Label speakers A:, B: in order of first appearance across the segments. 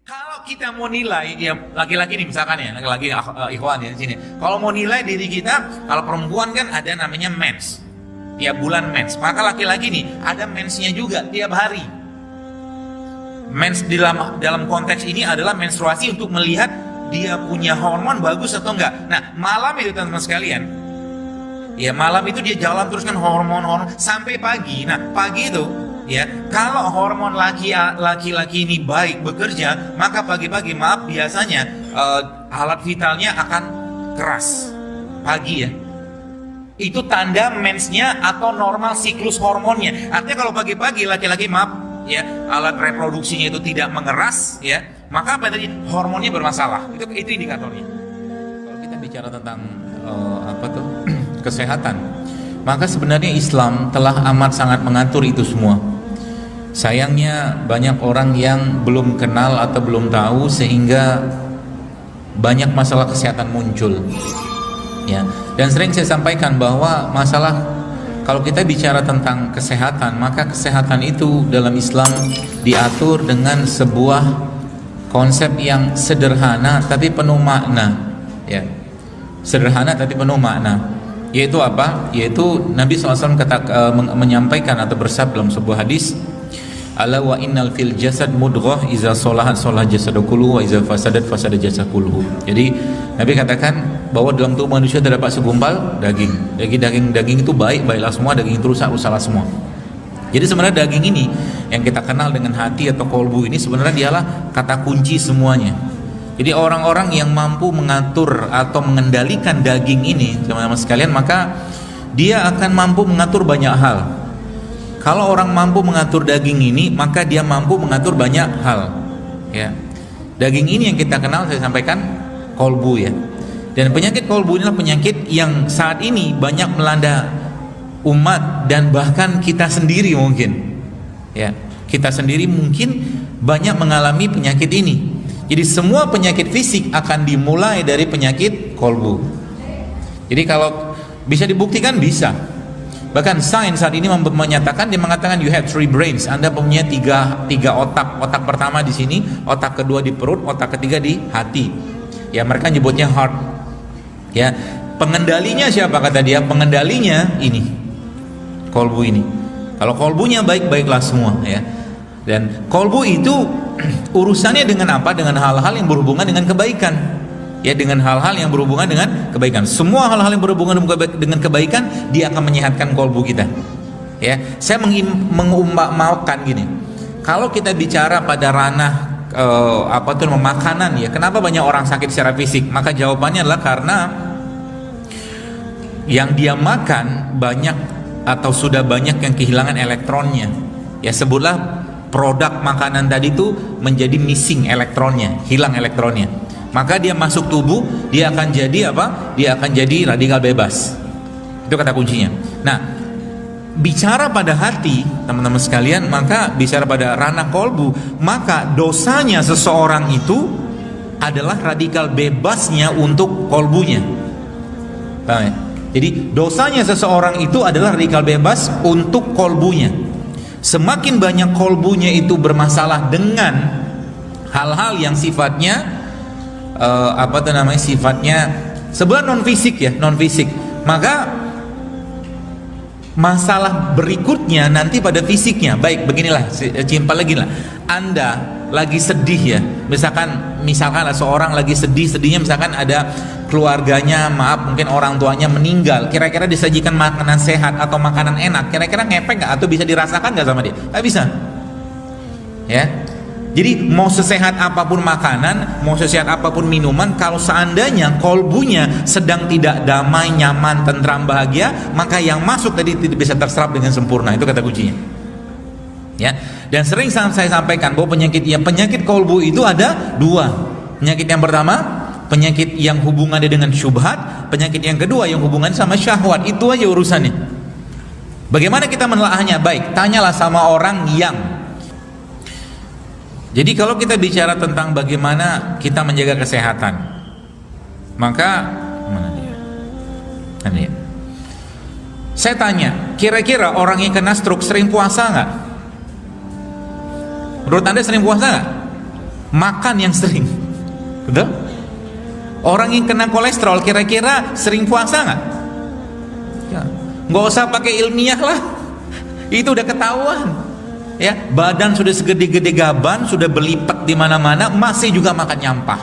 A: Kalau kita mau nilai, ya laki-laki nih misalkan ya, laki-laki ikhwan ya di sini. Kalau mau nilai diri kita, kalau perempuan kan ada namanya mens, tiap bulan mens. Maka laki-laki nih ada mensnya juga tiap hari. Mens dalam konteks ini adalah menstruasi untuk melihat dia punya hormon bagus atau enggak. Nah malam itu teman-teman sekalian, ya malam itu dia jalan terus kan hormon sampai pagi. Nah pagi itu ya kalau hormon laki-laki ini baik bekerja, maka pagi-pagi maaf biasanya alat vitalnya akan keras pagi ya. Itu tanda mensnya atau normal siklus hormonnya. Artinya kalau pagi-pagi laki-laki maaf ya alat reproduksinya itu tidak mengeras ya, maka apa tadi hormonnya bermasalah. Itu indikatornya. Kalau kita bicara tentang kesehatan, maka sebenarnya Islam telah amat sangat mengatur itu semua. Sayangnya banyak orang yang belum kenal atau belum tahu sehingga banyak masalah kesehatan muncul. Ya, dan sering saya sampaikan bahwa masalah kalau kita bicara tentang kesehatan, maka kesehatan itu dalam Islam diatur dengan sebuah konsep yang sederhana tapi penuh makna. Ya, sederhana tapi penuh makna. Yaitu apa? Yaitu Nabi SAW menyampaikan atau bersabda dalam sebuah hadis, ala wa innal fil jasad mudghah iza salahat salah jasadu kulluhu wa iza fasadat fasada jasadu kulluhu. Jadi Nabi katakan bahwa dalam tubuh manusia terdapat segumpal daging. Daging itu baiklah semua, daging itu rusaklah semua. Jadi sebenarnya daging ini yang kita kenal dengan hati atau kolbu ini sebenarnya dialah kata kunci semuanya. Jadi orang-orang yang mampu mengatur atau mengendalikan daging ini teman-teman sekalian, maka dia akan mampu mengatur banyak hal. Kalau orang mampu mengatur daging ini, maka dia mampu mengatur banyak hal. Ya, daging ini yang kita kenal, saya sampaikan, kolbu ya. Dan penyakit kolbu inilah penyakit yang saat ini banyak melanda umat dan bahkan kita sendiri mungkin. Ya, kita sendiri mungkin banyak mengalami penyakit ini. Jadi semua penyakit fisik akan dimulai dari penyakit kolbu. Jadi kalau bisa dibuktikan bisa. Bahkan sains saat ini menyatakan, dia mengatakan you have three brains. Anda punya tiga otak. Otak pertama di sini, otak kedua di perut, otak ketiga di hati. Ya mereka nyebutnya heart. Ya pengendalinya siapa kata dia? Pengendalinya ini kolbu ini. Kalau kolbunya baik-baiklah semua ya. Dan kolbu itu urusannya dengan apa? Dengan hal-hal yang berhubungan dengan kebaikan. Ya dengan hal-hal yang berhubungan dengan kebaikan. Semua hal-hal yang berhubungan dengan kebaikan dia akan menyehatkan kolbu kita. Ya, saya mengumpamakan gini. Kalau kita bicara pada ranah makanan ya, kenapa banyak orang sakit secara fisik? Maka jawabannya adalah karena yang dia makan banyak atau sudah banyak yang kehilangan elektronnya. Ya sebutlah produk makanan tadi itu menjadi missing elektronnya, hilang elektronnya. Maka dia masuk tubuh, dia akan jadi apa? Dia akan jadi radikal bebas. Itu kata kuncinya. Nah, bicara pada hati, teman-teman sekalian, maka bicara pada ranah kolbu, maka dosanya seseorang itu adalah radikal bebasnya untuk kolbunya. Paham ya? Jadi dosanya seseorang itu adalah radikal bebas untuk kolbunya. Semakin banyak kolbunya itu bermasalah dengan hal-hal yang sifatnya sifatnya sebenarnya non fisik ya, non fisik, maka masalah berikutnya nanti pada fisiknya. Baik, beginilah, simpel lagi lah. Anda lagi sedih ya, misalkan seorang lagi sedihnya, misalkan ada keluarganya, maaf mungkin orang tuanya meninggal, kira-kira disajikan makanan sehat atau makanan enak, kira-kira ngepek nggak atau bisa dirasakan nggak sama dia? Nggak bisa ya. Jadi mau sesehat apapun makanan, mau sesehat apapun minuman, kalau seandainya kolbunya sedang tidak damai, nyaman, tentram, bahagia, maka yang masuk tadi tidak bisa terserap dengan sempurna. Itu kata kuncinya. Ya. Dan sering saya sampaikan bahwa penyakit kolbu itu ada dua. Penyakit yang pertama, penyakit yang hubungannya dengan syubhat, penyakit yang kedua yang hubungannya sama syahwat. Itu aja urusannya. Bagaimana kita menelaahnya? Baik, tanyalah sama orang yang. Jadi kalau kita bicara tentang bagaimana kita menjaga kesehatan, maka mana dia? Saya tanya, kira-kira orang yang kena stroke sering puasa nggak? Menurut Anda sering puasa nggak? makan yang sering. Betul? Orang yang kena kolesterol kira-kira sering puasa nggak? Ya, nggak usah pakai ilmiah lah, itu udah ketahuan. Ya, badan sudah segede-gede gaban, sudah berlipat di mana-mana, masih juga makan nyampah.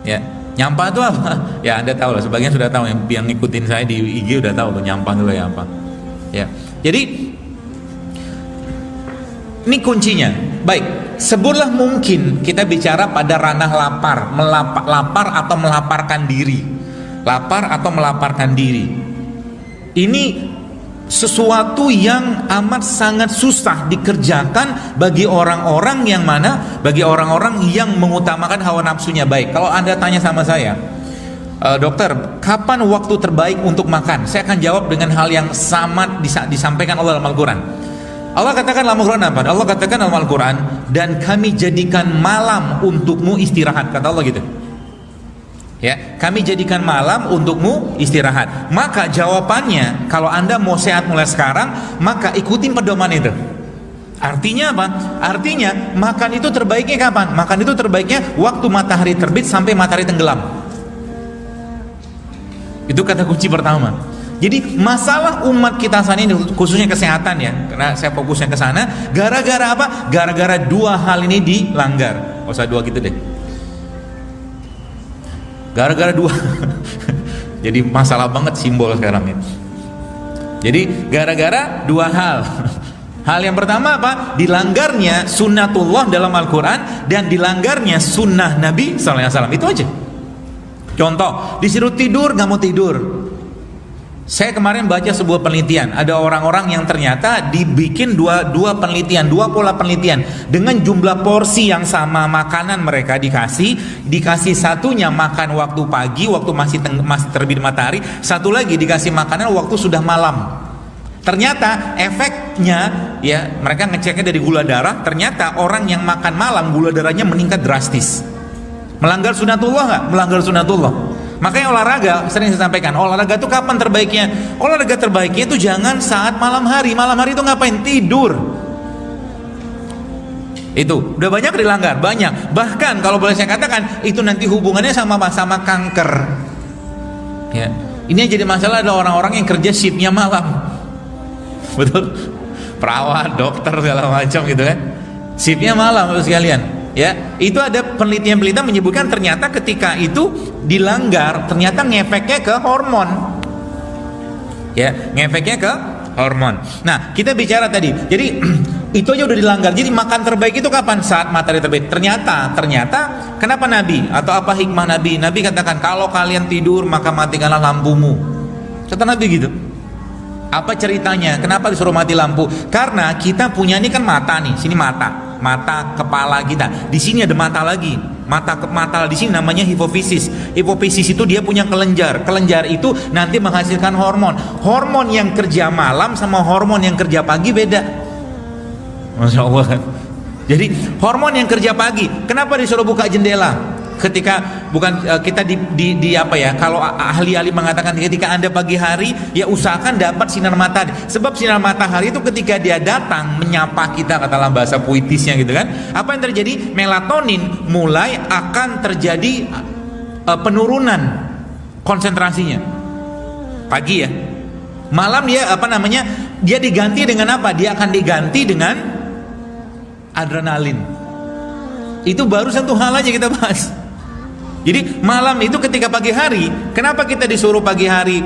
A: Ya, nyampah itu apa? Ya Anda tahu lah, sebagian sudah tahu, yang ngikutin saya di IG udah tahu tuh nyampah itu kayak apa. Ya, jadi ini kuncinya. Baik, sebutlah mungkin kita bicara pada ranah lapar, lapar atau melaparkan diri. Lapar atau melaparkan diri. Ini sesuatu yang amat sangat susah dikerjakan bagi orang-orang yang mana? Bagi orang-orang yang mengutamakan hawa nafsunya. Baik, kalau Anda tanya sama saya, dokter, kapan waktu terbaik untuk makan? Saya akan jawab dengan hal yang sama disampaikan Allah dalam Al-Quran. Allah katakan dalam Al-Quran apa? Allah katakan dalam Al-Quran, dan kami jadikan malam untukmu istirahat, kata Allah gitu. Ya, kami jadikan malam untukmu istirahat. Maka jawabannya, kalau Anda mau sehat mulai sekarang, maka ikutin pedoman itu. Artinya apa? Artinya makan itu terbaiknya kapan? Makan itu terbaiknya waktu matahari terbit sampai matahari tenggelam. Itu kata kunci pertama. Jadi masalah umat kita saat ini, khususnya kesehatan ya, karena saya fokusnya ke sana, gara-gara apa? Gara-gara dua hal ini dilanggar. Oh, saya dua gitu deh. Gara-gara dua. Jadi masalah banget simbol sekarang ini. Jadi gara-gara dua hal. Hal yang pertama apa? Dilanggarnya sunnatullah dalam Al-Quran dan dilanggarnya sunnah Nabi SAW. Itu aja. Contoh, disuruh tidur nggak mau tidur. Saya kemarin baca sebuah penelitian, ada orang-orang yang ternyata dibikin dua pola penelitian dengan jumlah porsi yang sama makanan mereka dikasih satunya makan waktu pagi, waktu masih terbit matahari, satu lagi dikasih makanan waktu sudah malam. Ternyata efeknya ya, mereka ngeceknya dari gula darah, ternyata orang yang makan malam gula darahnya meningkat drastis. Melanggar sunatullah nggak? Melanggar sunatullah. Makanya olahraga, sering saya sampaikan, olahraga itu kapan terbaiknya? Olahraga terbaiknya itu jangan saat malam hari. Malam hari itu ngapain? Tidur. Itu udah banyak dilanggar, banyak. Bahkan kalau boleh saya katakan, itu nanti hubungannya sama kanker. Ya, ini yang jadi masalah, ada orang-orang yang kerja shiftnya malam. Betul? Perawat, dokter segala macam gitu kan. Shiftnya malam terus sekalian. Ya, itu ada penelitian-penelitian menyebutkan ternyata ketika itu dilanggar, ternyata ngefeknya ke hormon. Ya, ngefeknya ke hormon. Nah, kita bicara tadi. Jadi itu aja udah dilanggar. Jadi makan terbaik itu kapan? Saat matahari terbit. Ternyata kenapa Nabi atau apa hikmah Nabi? Nabi katakan kalau kalian tidur maka matikanlah lampumu. Kata Nabi gitu. Apa ceritanya? Kenapa disuruh mati lampu? Karena kita punya ini kan mata nih, sini mata kepala kita. Di sini ada mata lagi. Mata di sini namanya hipofisis. Hipofisis itu dia punya kelenjar. Kelenjar itu nanti menghasilkan hormon. Hormon yang kerja malam sama hormon yang kerja pagi beda. Masya Allah kan. Jadi hormon yang kerja pagi, kenapa disuruh buka jendela? Ketika kita di apa ya, kalau ahli-ahli mengatakan ketika Anda pagi hari ya usahakan dapat sinar matahari, sebab sinar matahari itu ketika dia datang menyapa kita, katalah bahasa puitisnya gitu kan, apa yang terjadi? Melatonin mulai akan terjadi penurunan konsentrasinya pagi ya. Malam dia dia diganti dengan apa? Dia akan diganti dengan adrenalin. Itu baru satu hal aja kita bahas. Jadi malam itu ketika pagi hari, kenapa kita disuruh pagi hari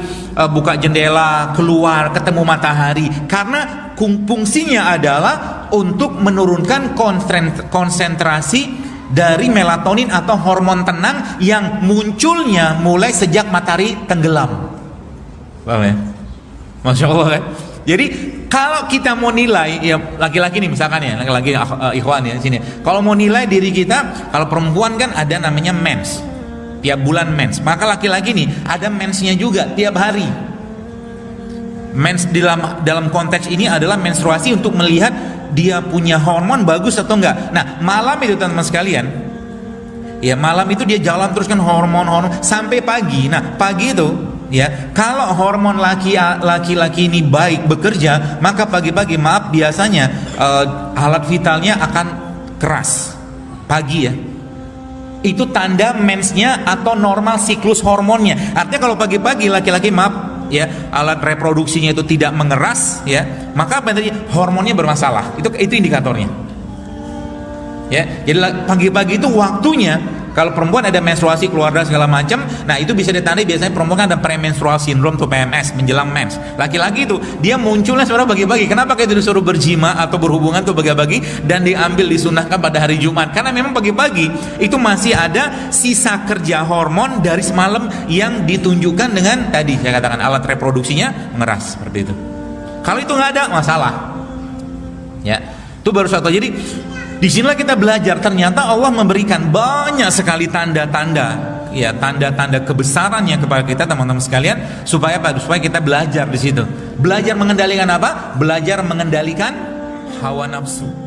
A: buka jendela, keluar, ketemu matahari? Karena fungsinya adalah untuk menurunkan konsentrasi dari melatonin atau hormon tenang yang munculnya mulai sejak matahari tenggelam. Paham ya? Masya Allah kan? Jadi kalau kita mau nilai, ya laki-laki nih misalkan ya, laki-laki ikhwan ya sini. Kalau mau nilai diri kita, kalau perempuan kan ada namanya mens, tiap bulan mens. Maka laki-laki nih ada mensnya juga tiap hari. Mens dalam konteks ini adalah menstruasi untuk melihat dia punya hormon bagus atau enggak. Nah malam itu teman-teman sekalian, ya malam itu dia jalan terus kan hormon sampai pagi. Nah pagi itu ya, kalau hormon laki-laki ini baik bekerja, maka pagi-pagi biasanya alat vitalnya akan keras. pagi ya, itu tanda mensnya atau normal siklus hormonnya. Artinya kalau pagi-pagi laki-laki, maaf ya, alat reproduksinya itu tidak mengeras ya, maka apa yang terjadi? Hormonnya bermasalah. Itu indikatornya. Ya, jadi pagi-pagi itu waktunya, kalau perempuan ada menstruasi, keluar darah segala macam, nah itu bisa ditandai biasanya perempuan kan ada premenstrual syndrome atau PMS, menjelang mens. Laki-laki itu dia munculnya sebenarnya pagi-pagi. Kenapa kita disuruh berjima atau berhubungan tuh pagi-pagi dan diambil disunahkan pada hari Jumat? Karena memang pagi-pagi itu masih ada sisa kerja hormon dari semalam yang ditunjukkan dengan tadi saya katakan alat reproduksinya mengeras seperti itu. Kalau itu nggak ada masalah. Ya, itu baru satu. Jadi disinilah kita belajar ternyata Allah memberikan banyak sekali tanda-tanda, ya tanda-tanda kebesarannya kepada kita teman-teman sekalian, supaya apa? Supaya kita belajar di situ. Belajar mengendalikan apa? Belajar mengendalikan hawa nafsu.